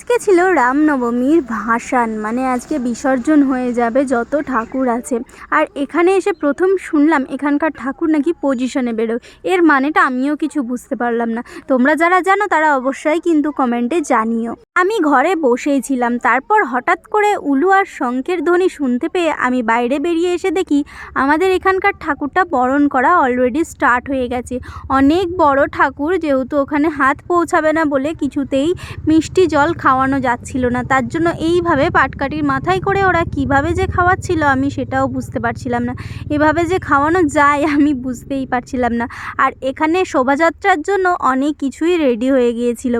আজকে ছিল রামনবমীর ভাসান, মানে আজকে বিসর্জন হয়ে যাবে যত ঠাকুর আছে। আর এখানে এসে প্রথম শুনলাম এখানকার ঠাকুর নাকি পজিশনে বেরোয়। এর মানেটা আমিও কিছু বুঝতে পারলাম না। তোমরা যারা জানো তারা অবশ্যই কিন্তু কমেন্টে জানিও। আমি ঘরে বসেই ছিলাম, তারপর হঠাৎ করে উলু আর শঙ্খের ধ্বনি শুনতে পেয়ে আমি বাইরে বেরিয়ে এসে দেখি আমাদের এখানকার ঠাকুরটা বরণ করা অলরেডি স্টার্ট হয়ে গেছে। অনেক বড় ঠাকুর, যেহেতু ওখানে হাত পৌঁছাবে না বলে কিছুতেই মিষ্টি জল খাওয়ানো যাচ্ছিল না। তার জন্য এইভাবে পাটকাঠির মাথায় করে ওরা কিভাবে যে খাওয়াচ্ছিল আমি সেটাও বুঝতে পারছিলাম না। এভাবে যে খাওয়ানো যায় আমি বুঝতেই পারছিলাম না। আর এখানে শোভাযাত্রার জন্য অনেক কিছুই রেডি হয়ে গিয়েছিল।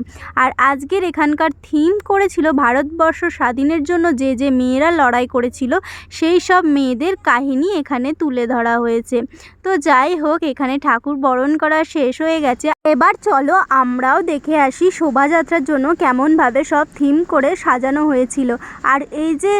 আর আজকের এখানকার থিম করেছিল ভারতবর্ষ স্বাধীনের জন্য যে যে মেয়েরা লড়াই করেছিল সেই সব মেয়েদের কাহিনী এখানে তুলে ধরা হয়েছে। তো যাই হোক, এখানে ঠাকুর বরণ করা শেষ হয়ে গেছে। এবার চলো আমরাও দেখে আসি শোভাযাত্রার জন্য কেমনভাবে সব থিম করে সাজানো হয়েছিল। আর এই যে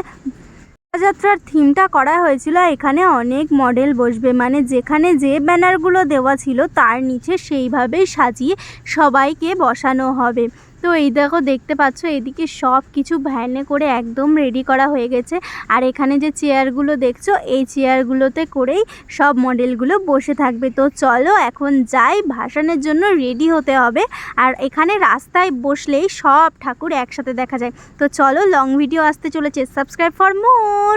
শোভাযাত্রার থিমটা করা হয়েছিল, এখানে অনেক মডেল বসবে, মানে যেখানে যে ব্যানারগুলো দেওয়া ছিল তার নিচে সেইভাবেই সাজিয়ে সবাইকে বসানো হবে। তো এই দেখো, দেখতে পাচ্ছ এদিকে সব কিছু ভ্যানে করে একদম রেডি করা হয়ে গেছে। আর এখানে যে চেয়ারগুলো দেখছো এই চেয়ারগুলোতে করেই সব মডেলগুলো বসে থাকবে। তো চলো এখন যাই, ভাসানের জন্য রেডি হতে হবে। আর এখানে রাস্তায় বসলেই সব ঠাকুর একসাথে দেখা যায়। তো চলো, লং ভিডিও আসতে চলেছে, সাবস্ক্রাইব ফর মোর।